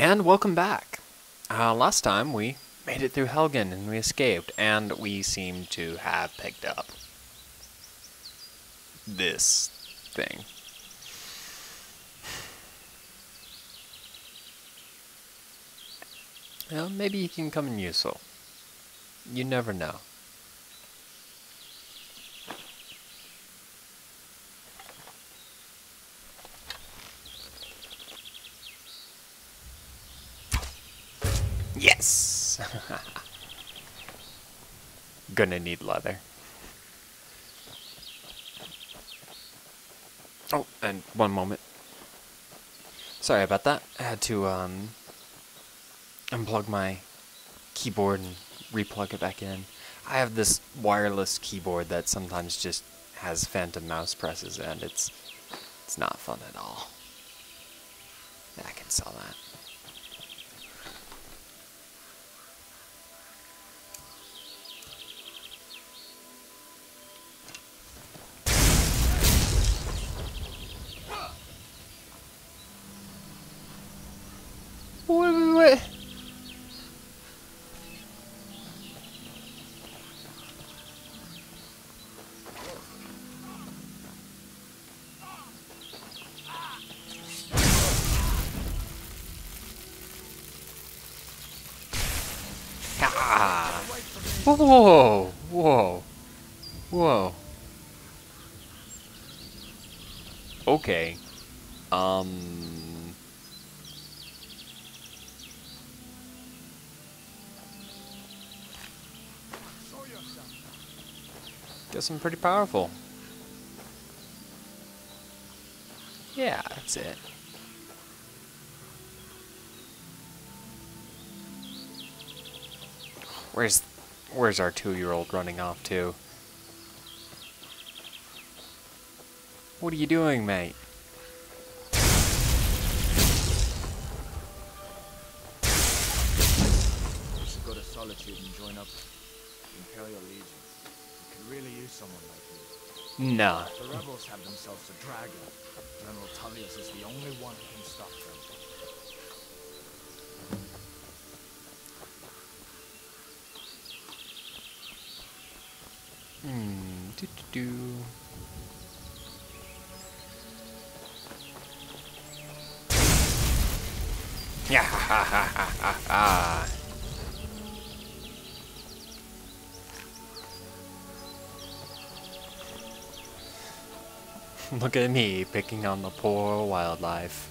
And welcome back. Last time we made it through Helgen and we escaped, and we seem to have picked up this thing. Well, maybe he can come in useful. You never know. Yes! Gonna need leather. Oh, and one moment. Sorry about that. I had to unplug my keyboard and replug it back in. I have this wireless keyboard that sometimes just has phantom mouse presses, and it's not fun at all. I can sell that. Wait. Ah. Whoa. Whoa. Whoa. Okay. Guess I'm pretty powerful. Yeah, that's it. Where's our 2-year-old running off to? What are you doing, mate? We should go to Solitude and join up the Imperial Legion. We could really use someone like you. Nah. The rebels have themselves a dragon. General Tullius is the only one who can stop them. Do. Yeah, ha ha ha ha ha. Look at me picking on the poor wildlife.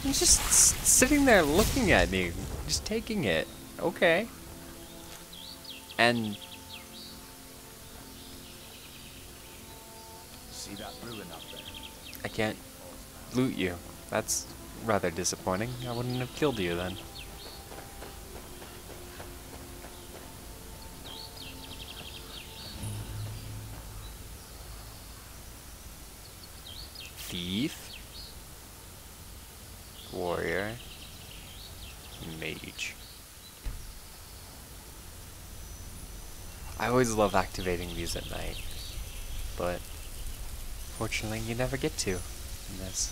He's just sitting there looking at me, just taking it. Okay. And See that ruin up there? I can't loot you. That's rather disappointing. I wouldn't have killed you then. Thief. Warrior. Mage. I always love activating these at night, but fortunately you never get to in this.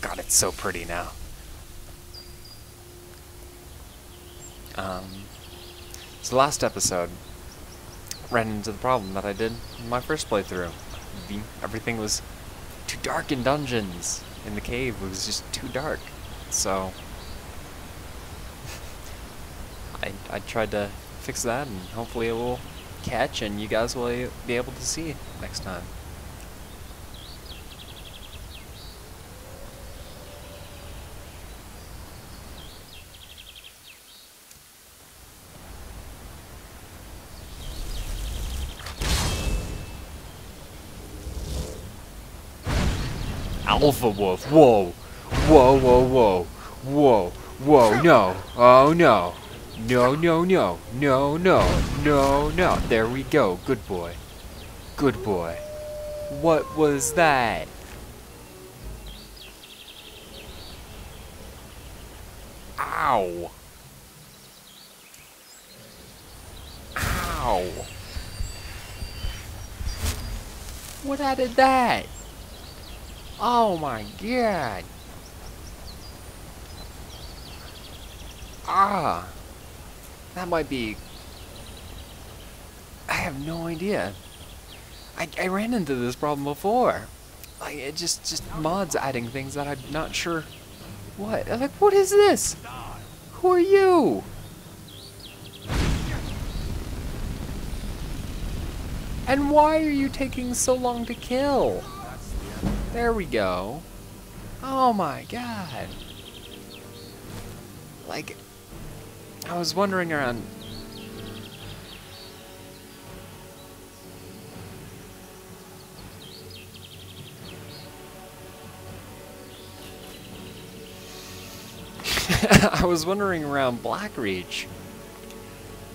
God, it's so pretty now. So last episode ran into the problem that I did in my first playthrough. Everything was too dark in dungeons. In the cave, it was just too dark. So I tried to fix that, and hopefully it will catch, and you guys will be able to see it next time. Alpha Wolf, whoa, whoa, whoa, whoa, whoa, whoa, no, oh no, no, no, no, no, no, no, no, there we go, good boy, good boy. What was that? Ow. Ow. What added that? Oh my god. Ah. That might be... I have no idea. I ran into this problem before. Like, it just mods adding things that I'm not sure what. I'm like, what is this? Who are you? And why are you taking so long to kill? There we go. Oh my god. Like, I was wandering around. I was wandering around Blackreach,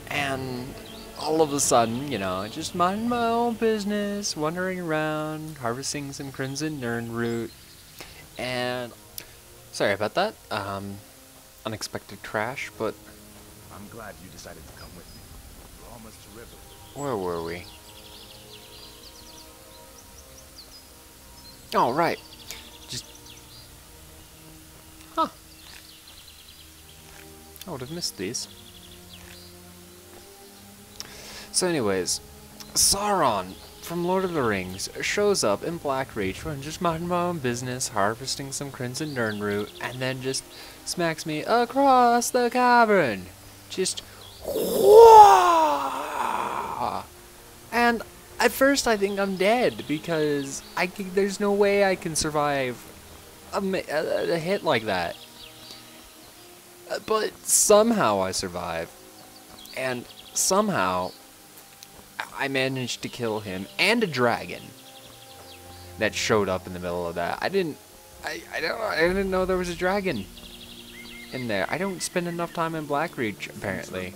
and all of a sudden, you know, just minding my own business, wandering around, harvesting some crimson nern root, and sorry about that, unexpected crash, but I'm glad you decided to come with me. We're almost to river. where were we? Oh, right. Just... Huh. I would have missed these. So anyways, Sauron from Lord of the Rings shows up in Blackreach when just minding my own business, harvesting some crimson nern root, and then just smacks me across the cavern. Just... whoa! And at first I think I'm dead, because there's no way I can survive a hit like that. But somehow I survive, and somehow I managed to kill him and a dragon that showed up in the middle of that. I didn't know there was a dragon in there. I don't spend enough time in Blackreach apparently,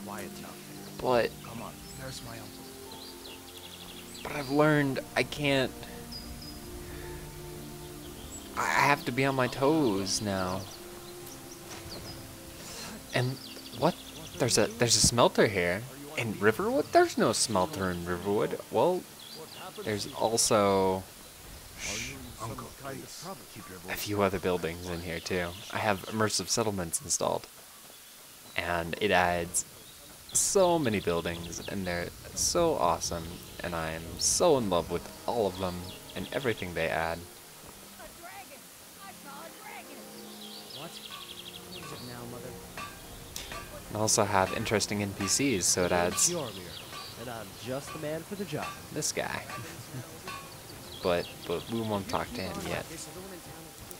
but Come on, there's my uncle. I've learned I can't. I have to be on my toes now. And what? There's a smelter here in Riverwood. There's no smelter in Riverwood. Well, there's also Uncle, please, keep your a voice. few other buildings in here too. I have Immersive Settlements installed, and it adds so many buildings, and they're so awesome, and I am so in love with all of them and everything they add. A dragon! I saw a dragon! What? What is it now, Mother? I also have interesting NPCs, so it adds Fjormir, and I'm just the man for the job. this guy. but we won't talk to him yet. This other one in town is good.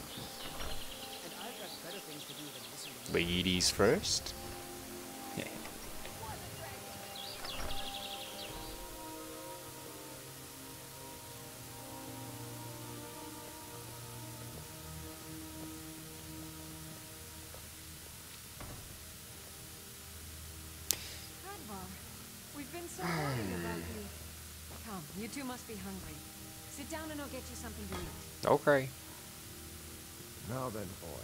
And I've got better things to do than listen to Ladies first. Hadvar, we've been so worried about you. Come, you two must be hungry. Sit down and I'll get you something to eat. Okay. Now then, boy,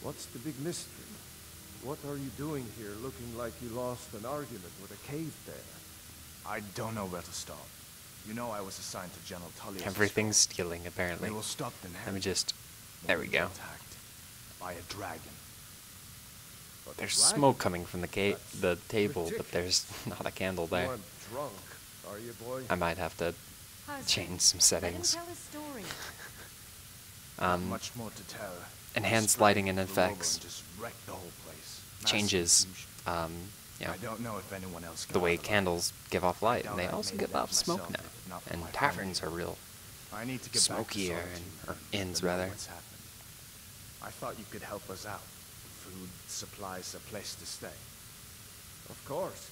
what's the big mystery? What are you doing here looking like you lost an argument with a cave bear? I don't know where to start. You know I was assigned to General Tullius. Everything's stealing apparently. They will stop the Let me just... There we go. Attacked by a dragon. But There's dragon? smoke coming from the That's the table, but ridiculous. there's not a candle You there. aren't drunk, are you, boy? I might have to How's change some Let him settings. tell his story. Much more to tell. Enhanced This lighting dragon and flew over effects and just wrecked the whole place. Massive changes, confusion. you know, I don't know if anyone else the got way out alive. candles give off light, doubt and they I'd also made give it off smoke myself now. if not for And my taverns are family. real I need to get back to smokier Solitude or to inns know rather. what's happened. I thought you could help us out. Food, supplies, a place to stay. Of course.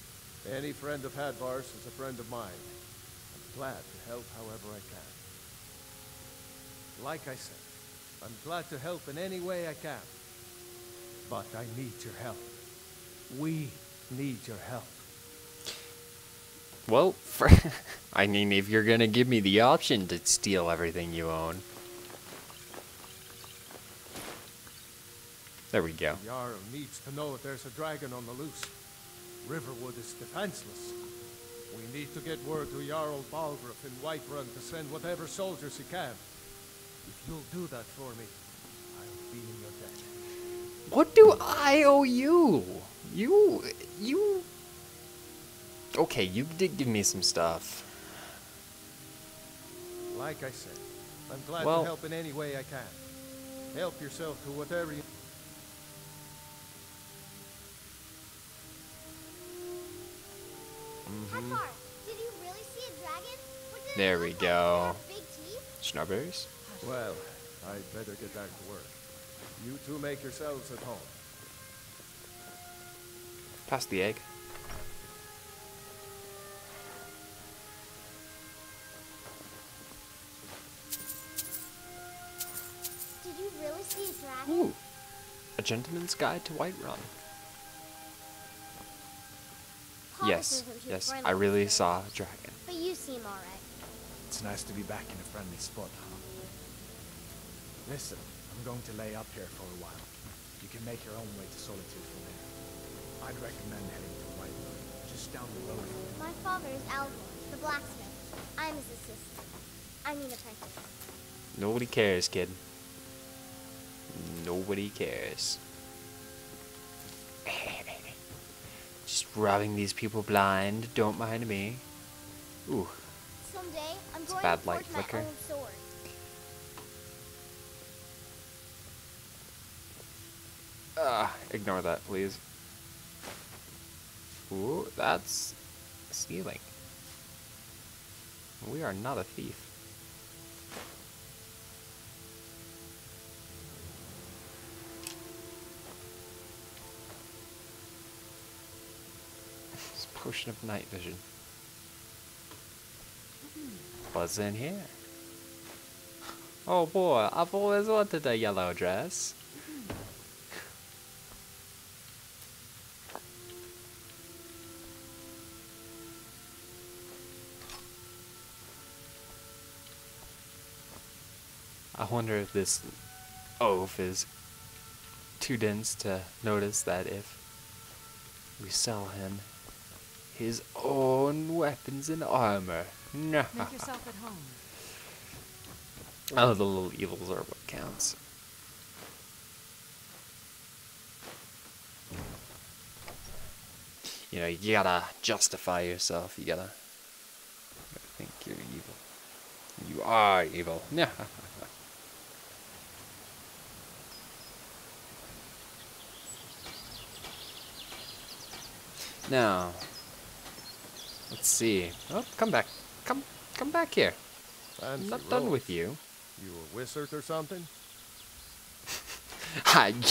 Any friend of Hadvar's is a friend of mine. I'm glad to help however I can. Like I said, I'm glad to help in any way I can. But I need your help. We need your help. Well, I mean, if you're gonna give me the option to steal everything you own. There we go. The Jarl needs to know if there's a dragon on the loose. Riverwood is defenseless. We need to get word to Jarl Balgruuf in Whiterun to send whatever soldiers he can. If you'll do that for me, I'll be in your debt. What do I owe you? You... Okay, you did give me some stuff. Like I said, I'm glad Well- to help in any way I can. Help yourself to whatever you... Hadvar, did you really see a dragon? What did it There look we like? go. Did it have big teeth? Schnubbers? Well, I'd better get back to work. You two make yourselves at home. Pass the egg. Did you really see a dragon? Ooh. A Gentleman's Guide to Whiterun. Papa Yes, says I'm too yes, friendly I really for saw a dragons. dragon. But you seem alright. It's nice to be back in a friendly spot, huh? Listen, I'm going to lay up here for a while. You can make your own way to Solitude from there. I'd recommend heading to Whiterun, just down the road from here. My father is Alvor, the blacksmith. I'm his assistant. I mean apprentice. Nobody cares, kid. Nobody cares. Just robbing these people blind. Don't mind me. Ooh. Someday, I'm It's going bad to light forge my flicker. own sword. Ignore that, please. Ooh, that's stealing. We are not a thief. It's a potion of night vision. What's in here? Oh boy, I've always wanted a yellow dress. I wonder if this oaf is too dense to notice that if we sell him his own weapons and armor. No. Make yourself at home. Oh, the little evils are what counts. You know, you gotta justify yourself. You gotta think you're evil. You are evil. Yeah. Now, let's see. Oh, come back. Come back here. I'm Fancy not done with robes. you. You a wizard or something?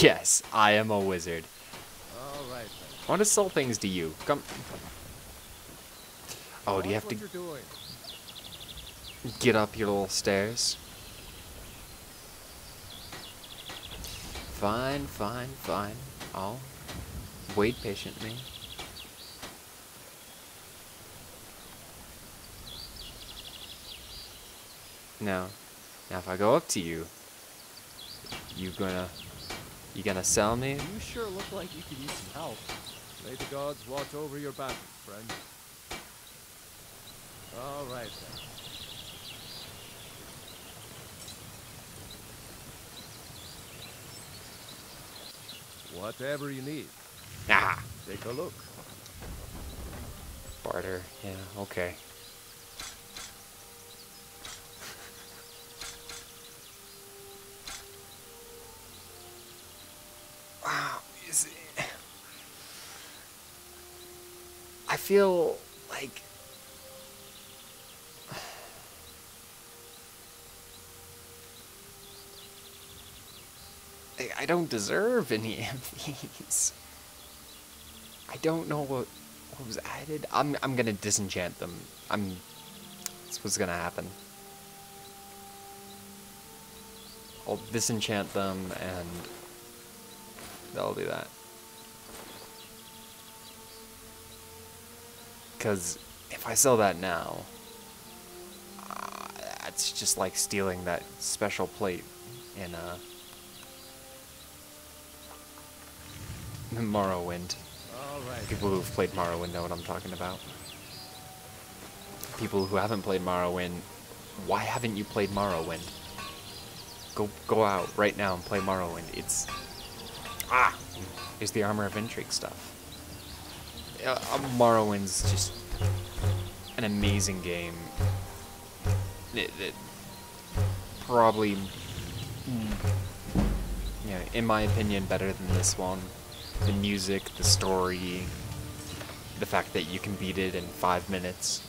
Yes, I am a wizard. All right then. I want to sell things to you. Come. Oh, do you have Watch to what you're doing. get up your little stairs? Fine, fine, fine. I'll wait patiently. Now if I go up to you, you gonna sell me? You sure look like you could use some help. May the gods watch over your battle, friend. All right then. Whatever you need, Ah, take a look. barter. Yeah, okay. Wow, you see, I feel like I don't deserve any of these. I don't know what was added. I'm gonna disenchant them. That's what's gonna happen. I'll disenchant them and that'll do that. Because if I sell that now, it's just like stealing that special plate in Morrowind. All right. People who've played Morrowind know what I'm talking about. people who haven't played Morrowind, why haven't you played Morrowind? Go out right now and play Morrowind. Here's the Armor of Intrigue stuff. Morrowind's just an amazing game. It probably, in my opinion, better than this one. The music, the story, the fact that you can beat it in 5 minutes.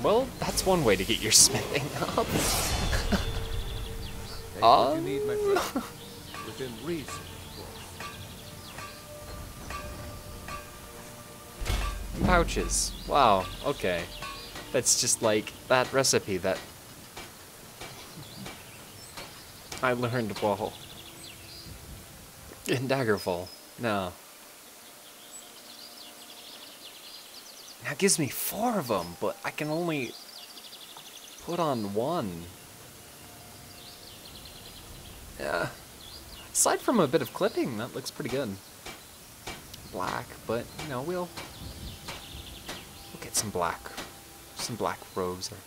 Well, that's one way to get your smithing up. Take what you need, my friend. Within reason, of course. Pouches. Wow, okay. That's just like that recipe that I learned while in Daggerfall. No. Now it gives me 4 of them, but I can only put on 1. Yeah. Aside from a bit of clipping, that looks pretty good. Black, but we'll get some black robes, or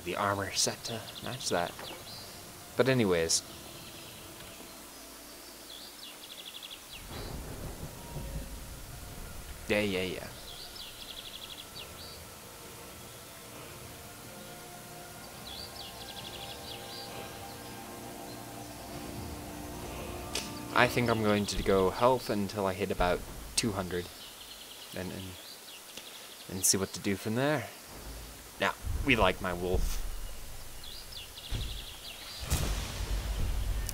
the armor set to match that. But anyways, yeah. I think I'm going to go health until I hit about 200, and see what to do from there. Now, we like my wolf.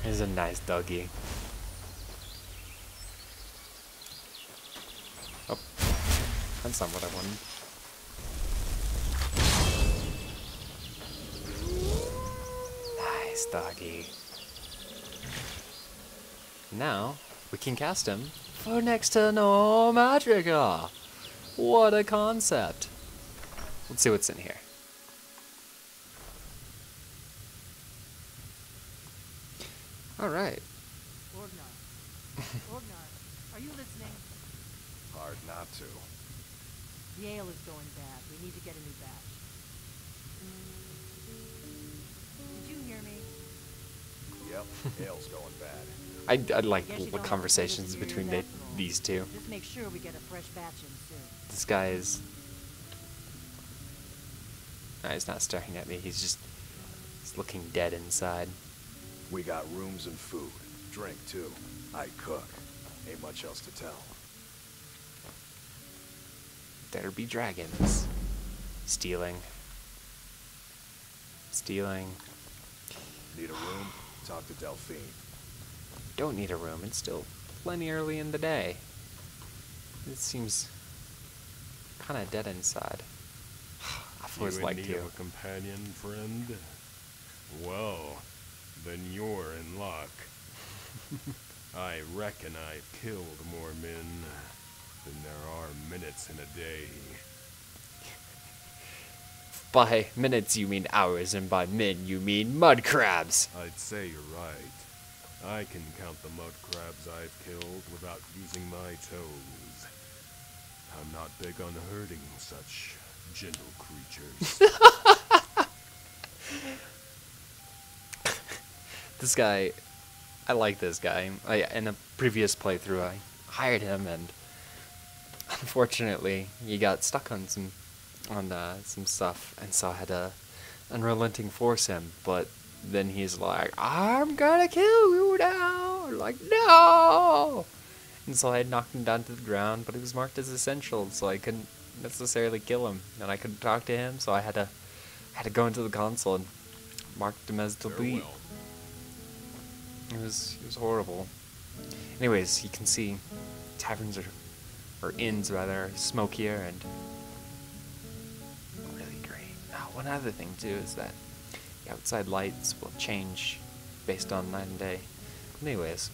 He's a nice doggy. Oh, that's not what I wanted. Nice doggy. Now, we can cast him for next to no magicka. What a concept. Let's see what's in here. Alright. Orgnar, are you listening? Hard not to. The ale is going bad. We need to get a new batch. Did you hear me? Yep, ale's going bad. I like Guess you the don't conversations have to between listen to your these two. Just make sure we get a fresh batch in soon. This guy is... No, he's not staring at me. He's looking dead inside. We got rooms and food. Drink, too. I cook. Ain't much else to tell. There be dragons. Stealing. Need a room? Talk to Delphine. Don't need a room. It's still plenty early in the day. It seems kind of dead inside. I've always liked you. You in need of a companion, friend? Well, then you're in luck. I reckon I've killed more men than there are minutes in a day. By minutes you mean hours, and by men you mean mud crabs. I'd say you're right. I can count the mud crabs I've killed without using my toes. I'm not big on hurting such gentle creatures. This guy, I like this guy. In a previous playthrough, I hired him, and unfortunately, he got stuck on some stuff, and so I had to unrelenting force him. But then he's like, "I'm gonna kill you now!" I'm like, no! And so I knocked him down to the ground, but it was marked as essential, so I couldn't necessarily kill him, and I couldn't talk to him, so I had to go into the console and marked him as delete. Farewell. It was horrible. Anyways, you can see taverns or inns rather, smokier and really great. Now, one other thing too is that the outside lights will change based on night and day. Anyways,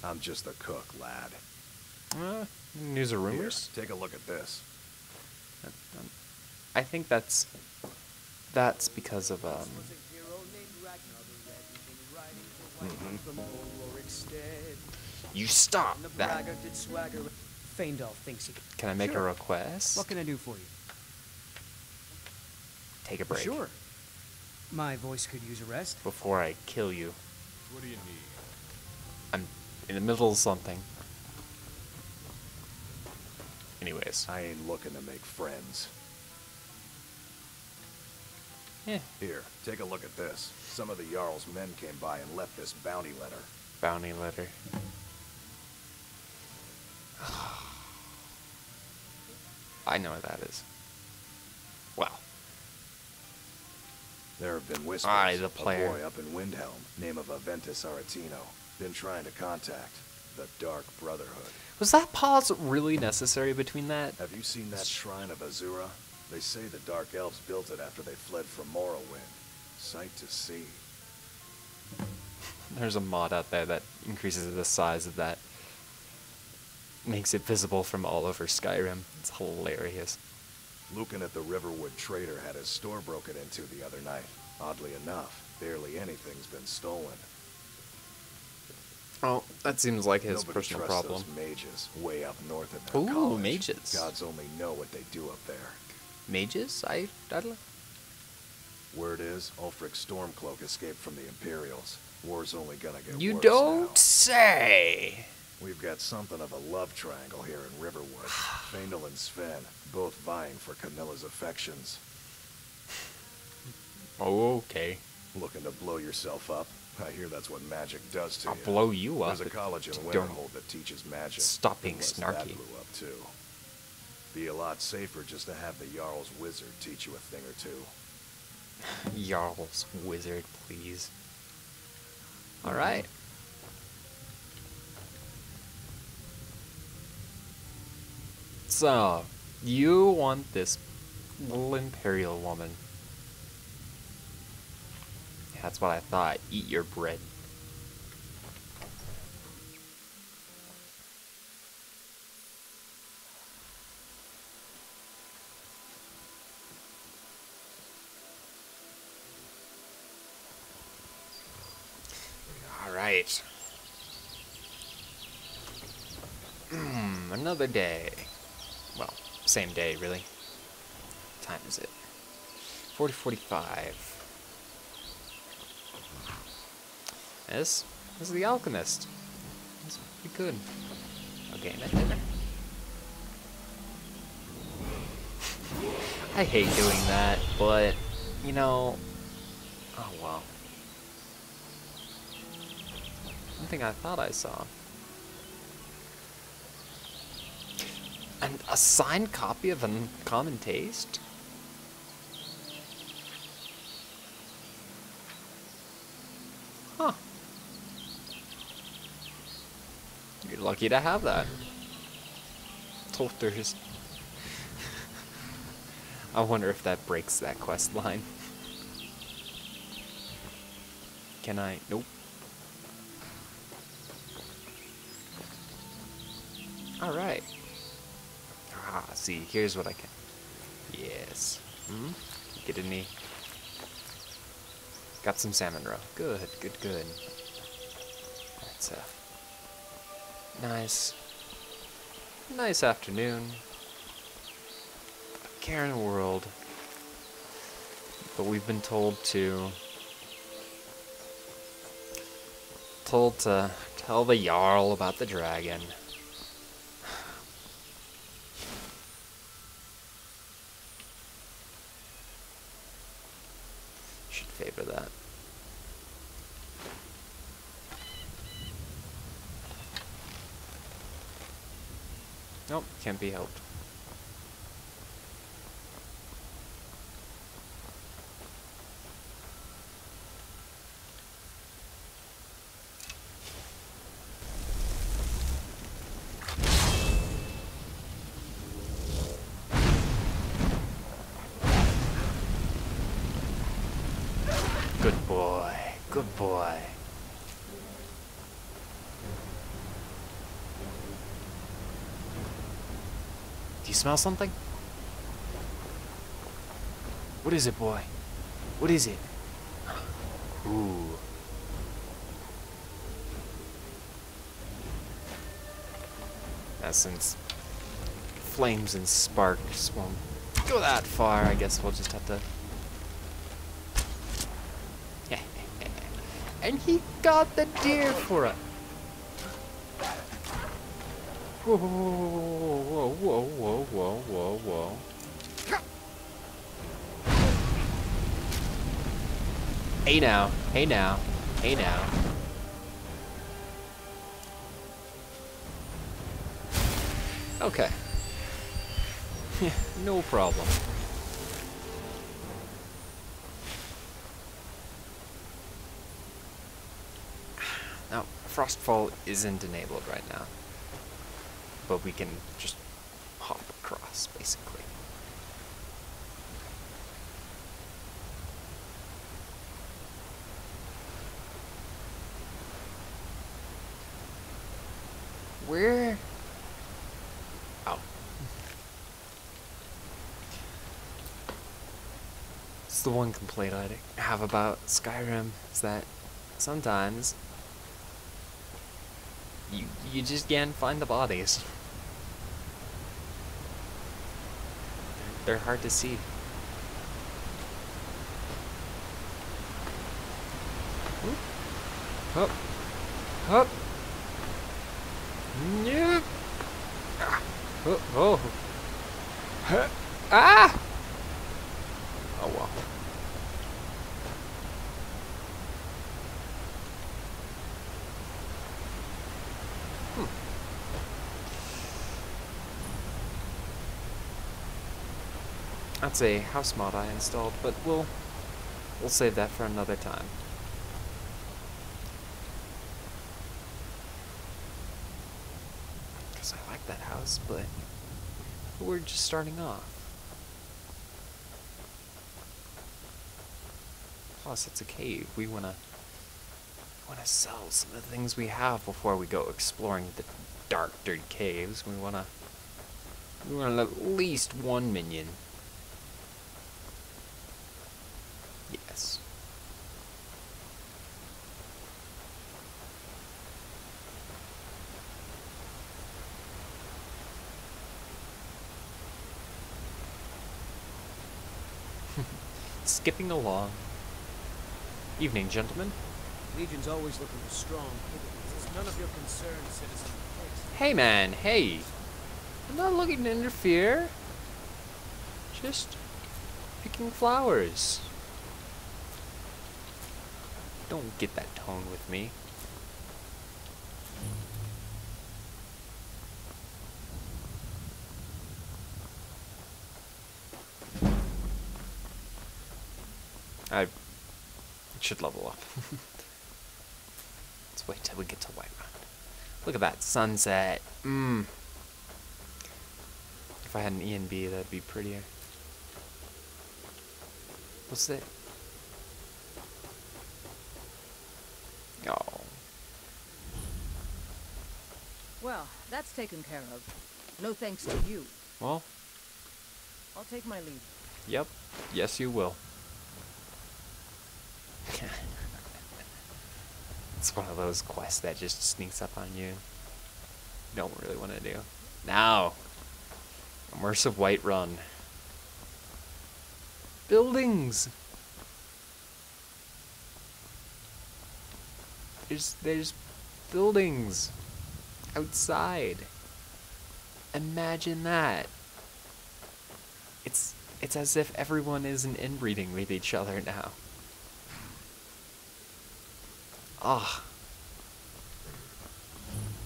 I'm just a cook, lad. news or rumors? Here, take a look at this. I think that's because of You stop that. Feindal thinks he Can I make a request? What can I do for you? Take a break. Sure. My voice could use a rest. Before I kill you. What do you need? I'm in the middle of something. Anyways. I ain't looking to make friends. Yeah. Here, take a look at this. Some of the Jarl's men came by and left this bounty letter. Bounty letter. I know what that is. Well. There have been whispers. Aye, the player. A boy up in Windhelm, name of Aventus Aretino, been trying to contact the Dark Brotherhood. Was that pause really necessary between that? Have you seen that shrine of Azura? They say the Dark Elves built it after they fled from Morrowind. Sight to see. There's a mod out there that increases the size of that. Makes it visible from all over Skyrim. It's hilarious. Lucan at the Riverwood Trader had his store broken into the other night. Oddly enough, barely anything's been stolen. Oh, that seems like his Nobody personal trusts problem. those mages way up north of their Ooh, college. mages. Gods only know what they do up there. Mages? I don't know. Word is, Ulfric Stormcloak escaped from the Imperials. War's only gonna get You worse don't now. say. We've got something of a love triangle here in Riverwood. Feindal and Sven, both vying for Camilla's affections. Oh, okay. Looking to blow yourself up? I hear that's what magic does to I'll you. blow you up. There's a college in Don't Winterhold that teaches magic. stop being unless snarky. That blew up too. Be a lot safer just to have the Jarl's wizard teach you a thing or two. Jarl's wizard, please. Alright. So, you want this little Imperial woman. That's what I thought. Eat your bread. Alright. Another day. Well, same day, really. What time is it? 40:45. This is the Alchemist. That's pretty good. Okay, that dinner. I hate doing that, but, you know, oh well. Something I thought I saw. A signed copy of Uncommon Taste? Huh. You're lucky to have that. Tolters. I wonder if that breaks that quest line. Can I? Nope. Alright. Ah, see, here's what I can. Yes. Get any? Got some salmon roe. Good, good, good. That's a nice afternoon. Karen world. But we've been told to tell the Jarl about the dragon. Should favor that. Nope, can't be helped. Good boy, good boy. Do you smell something? What is it, boy? What is it? Ooh. since flames and sparks won't go that far, I guess we'll just have to... And he got the deer for it. Whoa, whoa, whoa, whoa, whoa, whoa, whoa. Hey now, hey now, hey now. Okay. No problem. Now, Frostfall isn't enabled right now, but we can just hop across, basically. Where? Oh. It's the one complaint I have about Skyrim, is that sometimes you just can't find the bodies. They're hard to see. Hup. Hup. Yeah. Oh. Oh. Ah! Oh well. That's a house mod I installed, but we'll save that for another time. Because I like that house, but we're just starting off. Plus, it's a cave. We wanna sell some of the things we have before we go exploring the dark, dirty caves. We wanna at least one minion. Yes. Skipping along. Evening, gentlemen. Legion's always looking for strong hitters. It's none of your concern, citizen. Hey, man. Hey. I'm not looking to interfere. Just picking flowers. Don't get that tone with me. I should level up. Let's wait till we get to Whiterun. Look at that sunset. If I had an ENB, that'd be prettier. What's that? Oh. Well, that's taken care of. No thanks to you. Well. I'll take my leave. Yep. Yes, you will. It's one of those quests that just sneaks up on you. You don't really want to do. Now, Immersive Whiterun. Buildings. There's buildings outside. Imagine that. It's as if everyone isn't inbreeding with each other now. Ah.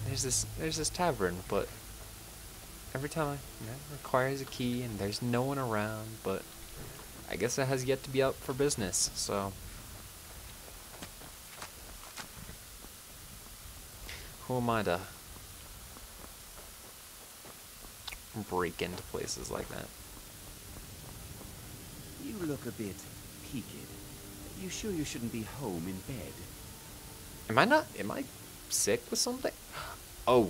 There's this tavern, but every time it requires a key and there's no one around, but I guess it has yet to be up for business, so who am I to break into places like that? You look a bit peaked. You sure you shouldn't be home in bed? Am I sick with something? Oh.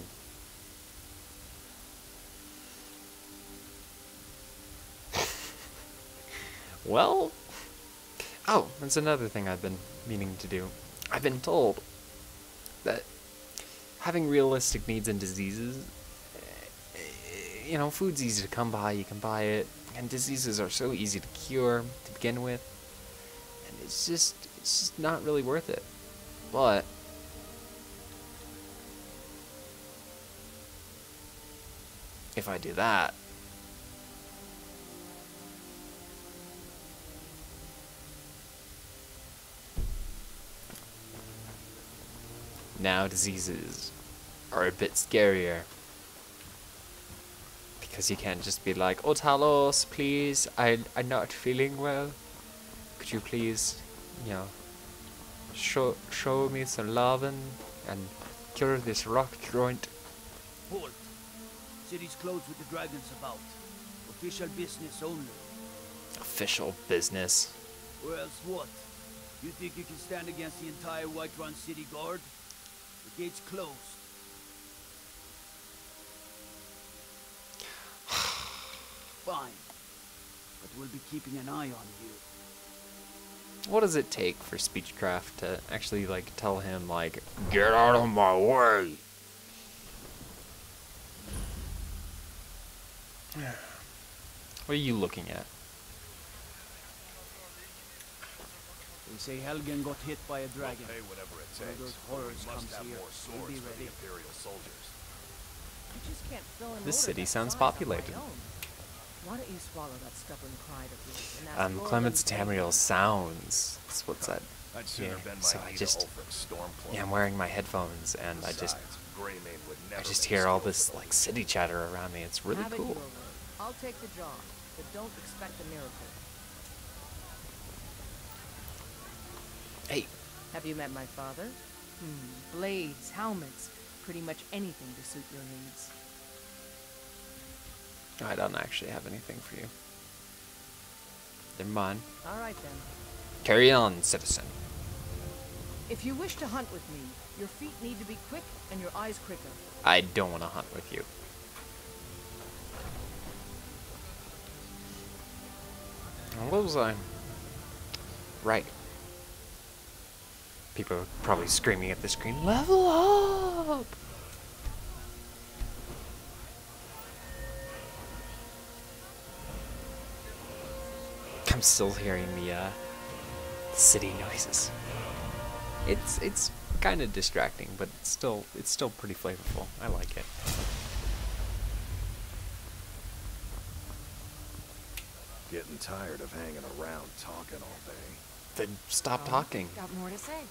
Well, oh, that's another thing I've been meaning to do. I've been told that having realistic needs and diseases you know, food's easy to come by, you can buy it, and diseases are so easy to cure to begin with, and it's just not really worth it. But if I do that, now diseases are a bit scarier. Because you can't just be like, oh Talos, please, I'm not feeling well. Could you please, you know, show me some lovin' and cure this rock joint? Halt. City's closed with the dragons about. Official business only. Official business. Or else what? You think you can stand against the entire Whiterun city guard? The gate's closed. Fine. But we'll be keeping an eye on you. What does it take for Speechcraft to actually, like, tell him, like, get out of my way? What are you looking at? They say Helgen got hit by a dragon. Pay whatever it One of takes. those horrors We must comes have here. more We'll swords be for the ready. Ethereal soldiers. You just can't fill an This order city that sounds size on my populated. own. Why don't you swallow that stubborn pride of yours and ask Lord Clements Elven Tamriel sounds. That's what's that? I'd sooner Yeah, bend so my I knee just- to Ulfric's Stormcloak. Yeah, I'm wearing my headphones and I Besides, Greymane would I never just make hear all skills this for the like Legion. city chatter around me. It's really Have it cool. your way. I'll take the job, but don't expect a miracle. Hey, Have you met my father? Blades, helmets, pretty much anything to suit your needs. I don't actually have anything for you. Never mind. All right then. Carry on, citizen. If you wish to hunt with me, your feet need to be quick and your eyes quicker. I don't want to hunt with you. What was I? Right. People are probably screaming at the screen, level up! I'm still hearing the city noises. It's kind of distracting, but it's still pretty flavorful. I like it. Getting tired of hanging around talking all day. Then stop talking. Got more to say.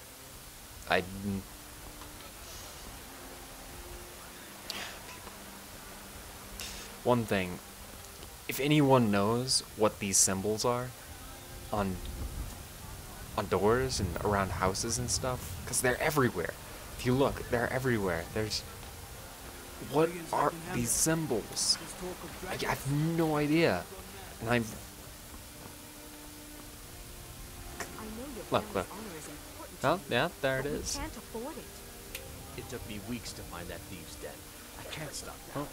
One thing, if anyone knows what these symbols are on doors and around houses and stuff, because they're everywhere. If you look, they're everywhere. There's... What are these symbols? I have no idea. And I know your Look, family's look. honor is important Oh, to you, yeah, there it but we is. can't afford it. It took me weeks to find that thieves' den. I can't stop now.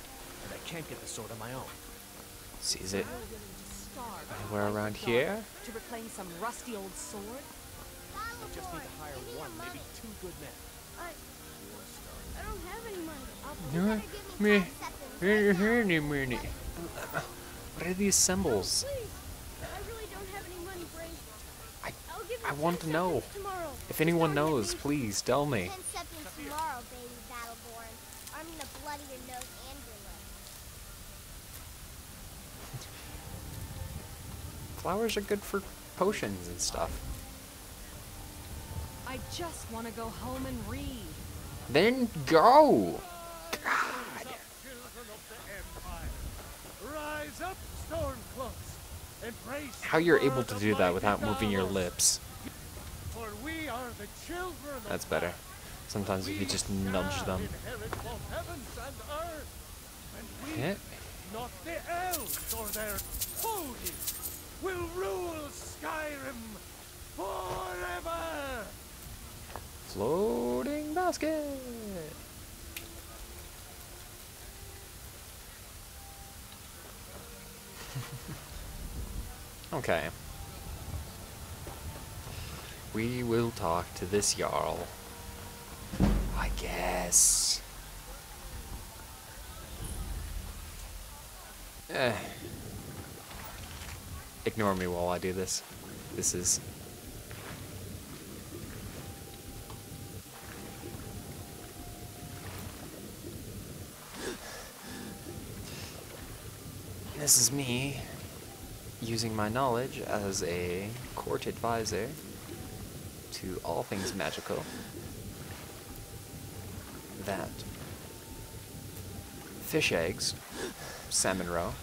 And I can't get the sword on my own. Sees it You're willing to starve anywhere like around a dog here? to reclaim some rusty old sword? I just need to hire one, maybe two good men. I don't have any money. No, You better give me me. time acceptance. What are these symbols? Please. I really don't have any money, Brain. I'll give you I want to 10 know. seconds tomorrow. If anyone Just don't hit knows, me. please tell me. 10 seconds tomorrow, baby Battleborn. I'm gonna bloody your nose and your lips. Flowers are good for potions and stuff. I just want to go home and read. Then go! Rise up, Stormcloaks. Embrace How the you're word able to of do that mighty without moving your Davos. lips. For we are the children of That's better. light. Sometimes if you just We nudge shall them. inherit both heavens and earth. And we, Hit. not the elves or their toadies, will rule Skyrim forever. Floating basket! Okay. We will talk to this Jarl. I guess. Ignore me while I do this. This is... This is me using my knowledge as a court advisor to all things magical. That fish eggs, salmon roe,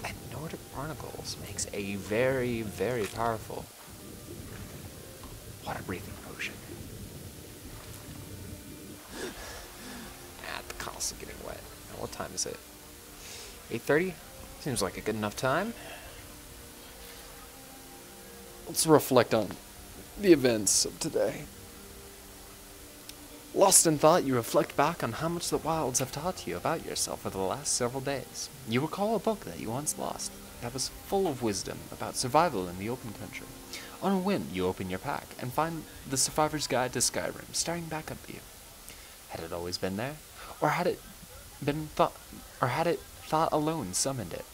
and Nordic barnacles makes a very, very powerful water breathing potion. At the cost of getting wet. Now, what time is it? 8:30? Seems like a good enough time. Let's reflect on the events of today. Lost in thought, you reflect back on how much the wilds have taught you about yourself for the last several days. You recall a book that you once lost that was full of wisdom about survival in the open country. On a whim, you open your pack and find the Survivor's Guide to Skyrim staring back at you. Had it always been there? Or had it thought alone summoned it?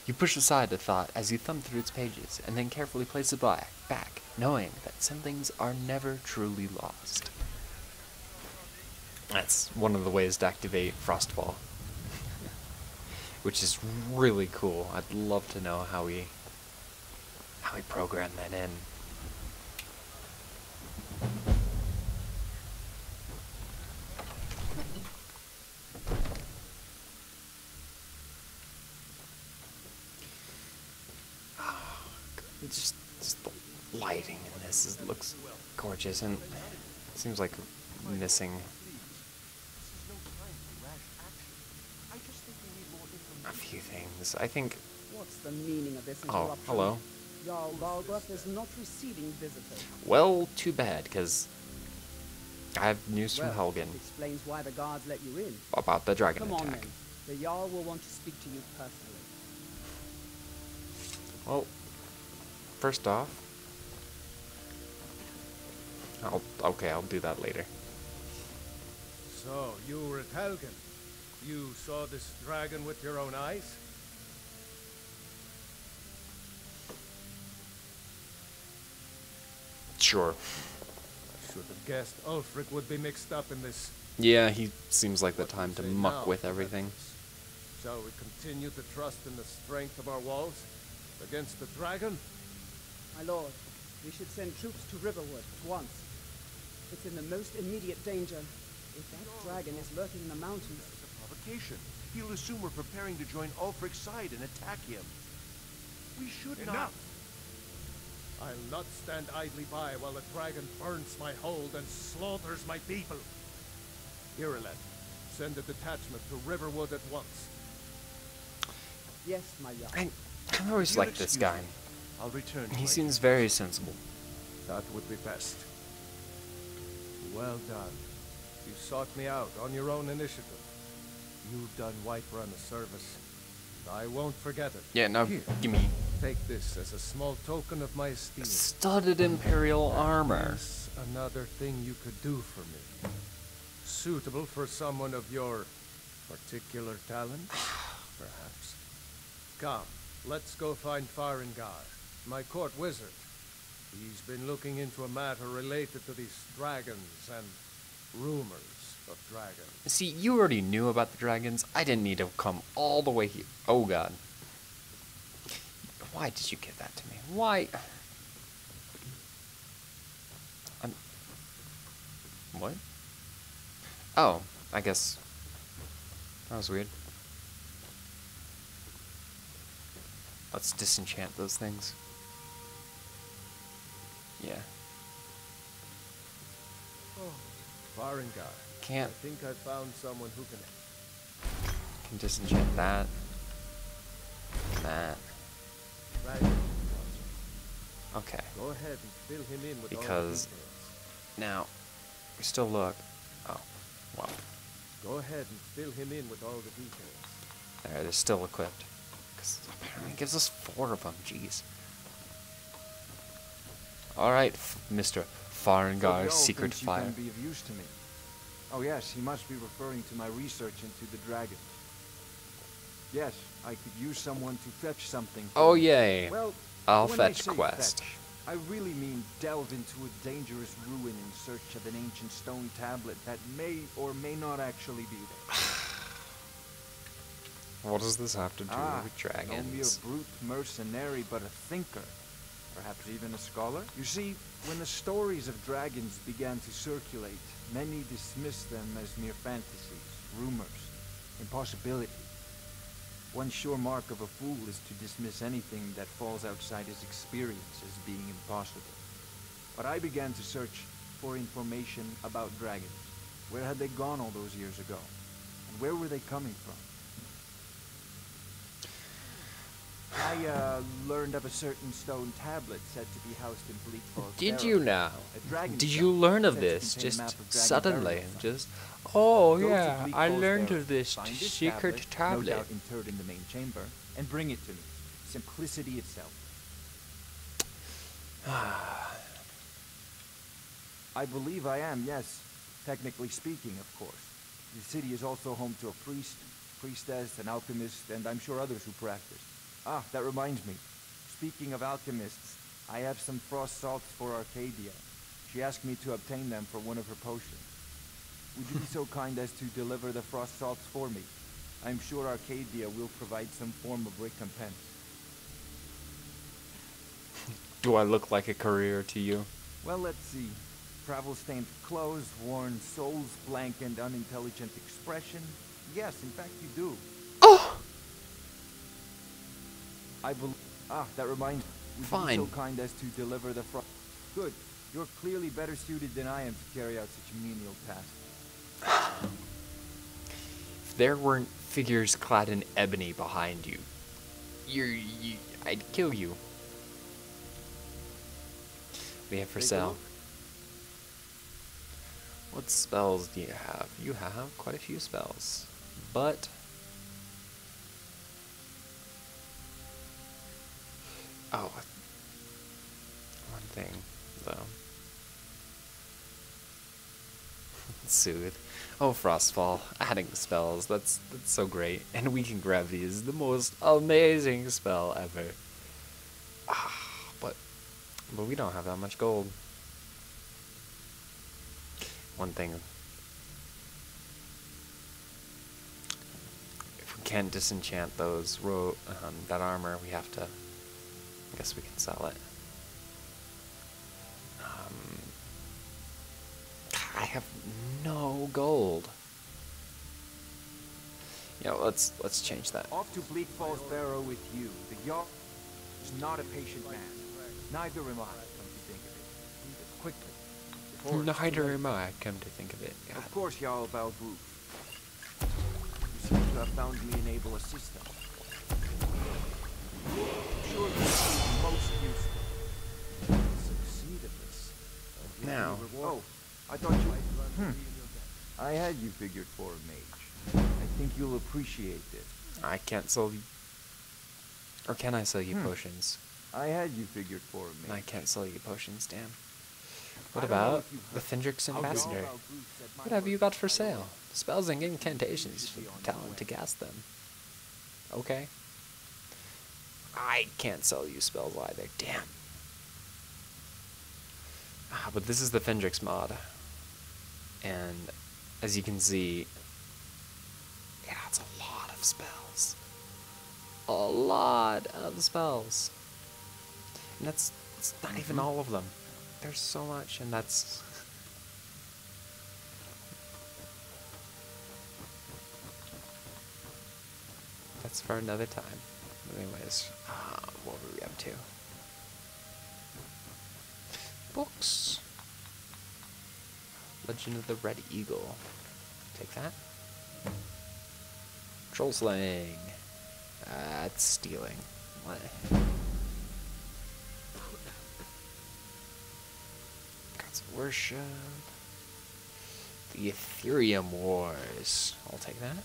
You push aside the thought as you thumb through its pages, and then carefully place it back, knowing that some things are never truly lost. That's one of the ways to activate Frostfall, which is really cool. I'd love to know how we program that in. Just the lighting in this looks gorgeous, and it seems like missing a few things. I think. What's the meaning of this interruption? Oh, hello. Jarl Balgruuf is not receiving visitors. Well, too bad, because I have news from Helgen. Explains why the guards let you in. About the dragon attack. Come on, attack. then. The Jarl will want to speak to you personally. Well, first off, I'll do that later. So, you were at Helgen. You saw this dragon with your own eyes? Sure. I should have guessed Ulfric would be mixed up in this. Yeah, he seems like the time to muck with everything. Shall we continue to trust in the strength of our walls against the dragon? My lord, we should send troops to Riverwood at once. It's in the most immediate danger. If that dragon is lurking in the mountains... It's a provocation. He'll assume we're preparing to join Ulfric's side and attack him. We should not... I'll not stand idly by while the dragon burns my hold and slaughters my people. Ireland, send a detachment to Riverwood at once. Yes, my Jarl. I always liked this guy. I'll return. He seems very sensible. That would be best. Well done. You sought me out on your own initiative. You've done Whiterun a service. I won't forget it. Yeah, now Here, give me... Take this as a small token of my esteem. Studded Imperial armor. Is another thing you could do for me. Suitable for someone of your particular talent, perhaps. Come, let's go find Farengar, my court wizard. He's been looking into a matter related to these dragons and rumors of dragons. See, you already knew about the dragons. I didn't need to come all the way here. Oh god. Why did you give that to me? Why? What? Oh, I guess. That was weird. Let's disenchant those things. Yeah. Oh, Farengar. Can't. I think I found someone who Can disenchant that. That. Dragon. Okay. Go ahead and fill him in with Because all the details. now we still look. Oh, wow. Go ahead and fill him in with all the details. There, they're still equipped. Because apparently it gives us 4 of them. Jeez. All right, Mr. Farengar, Secret Fire. Be of use to me. Oh yes, he must be referring to my research into the dragon. Yes, I could use someone to fetch something. Oh yay. Well, I'll when I fetch say quest. fetch, I really mean delve into a dangerous ruin in search of an ancient stone tablet that may or may not actually be there. What does this have to do with dragons? Only a brute mercenary, but a thinker. Perhaps even a scholar? You see, when the stories of dragons began to circulate, many dismissed them as mere fantasies, rumors, impossibilities. One sure mark of a fool is to dismiss anything that falls outside his experience as being impossible. But I began to search for information about dragons. Where had they gone all those years ago? And where were they coming from? I learned of a certain stone tablet said to be housed in Bleak Falls. Did you now? Did you learn of this just suddenly? Just, oh yeah, I learned of this secret tablet. No doubt interred in the main chamber, and bring it to me. Simplicity itself. I believe I am, yes. Technically speaking, of course. The city is also home to a priest, priestess, an alchemist, and I'm sure others who practice. Ah, that reminds me. Speaking of alchemists, I have some frost salts for Arcadia. She asked me to obtain them for one of her potions. Would you be so kind as to deliver the frost salts for me? I'm sure Arcadia will provide some form of recompense. Do I look like a courier to you? Well, let's see. Travel-stained clothes, worn soles, blank and unintelligent expression. Yes, in fact you do. Oh! I believe. Ah, that reminds me. Would Fine. you be so kind as to deliver the frost? Good. You're clearly better suited than I am to carry out such a menial task. If there weren't figures clad in ebony behind you, I'd kill you. We have for sale. What spells do you have? You have quite a few spells, but oh, one thing though. Soothe. Oh, Frostfall. Adding spells. That's so great. And we can grab these. The most amazing spell ever. But we don't have that much gold. One thing. If we can't disenchant those that armor, we have to. I guess we can sell it. I have no gold. Yeah, let's change that. Off to Bleak Falls Barrow with you. The Yark is not a patient man. Neither am I, come to think of it. Quickly. Neither am I, come to think of it. God. Of course, Jarl Balbruf. You seem to have found me an able assistant. I'm sure this is most useful. Succeed at this. Now. Oh, I thought you... I had you figured for a mage. I think you'll appreciate this. I can't sell you... Or can I sell you potions? I had you figured for a mage. I can't sell you potions, damn. What about the Phenderix Ambassador? What have you got for sale? Spells and incantations for talent to cast them. Okay. I can't sell you spells either, damn. But this is the Phenderix mod. And as you can see, yeah, it's a lot of spells. A lot of spells. And it's not even all of them. There's so much, and that's... that's for another time. Anyways, what were we up to? Books. Legend of the Red Eagle. Take that. Troll slaying. That's stealing. What? Gods of worship. The Ethereal Wars. I'll take that.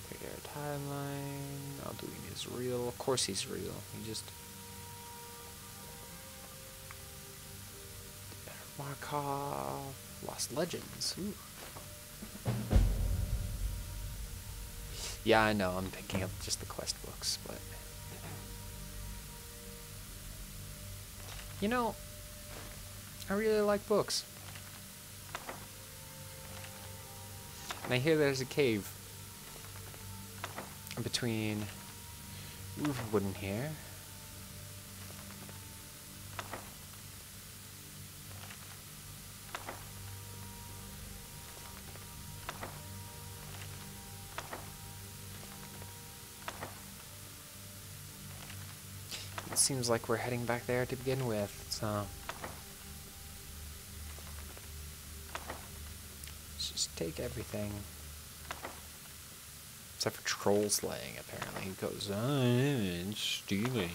Figure timeline. I'll do him is real. Of course he's real. He just... Markov. Lost Legends. Ooh. Yeah, I know, I'm picking up just the quest books, but... You know, I really like books. And I hear there's a cave between Riverwood and here. It seems like we're heading back there to begin with, so... Let's just take everything. Except for troll slaying, apparently. It goes, and stealing.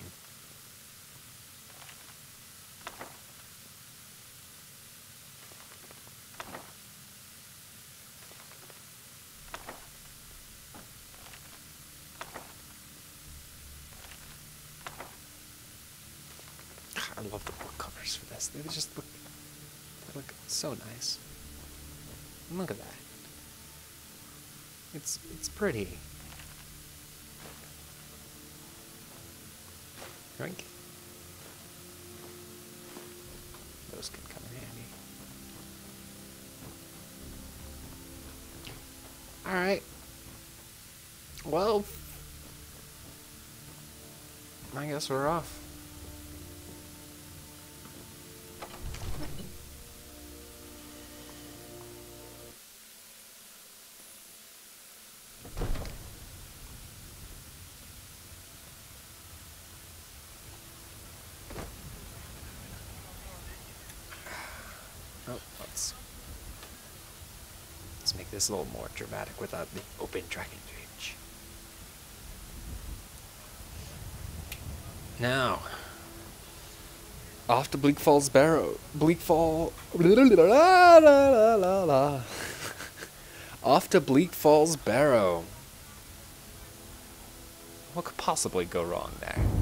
I love the book covers for this. They just look, they look so nice. And look at that. It's pretty. Drink. Those can come in handy. Alright. Well, I guess we're off. Let's make this a little more dramatic without the open dragon cage. Now, off to Bleak Falls Barrow. Off to Bleak Falls Barrow. What could possibly go wrong there?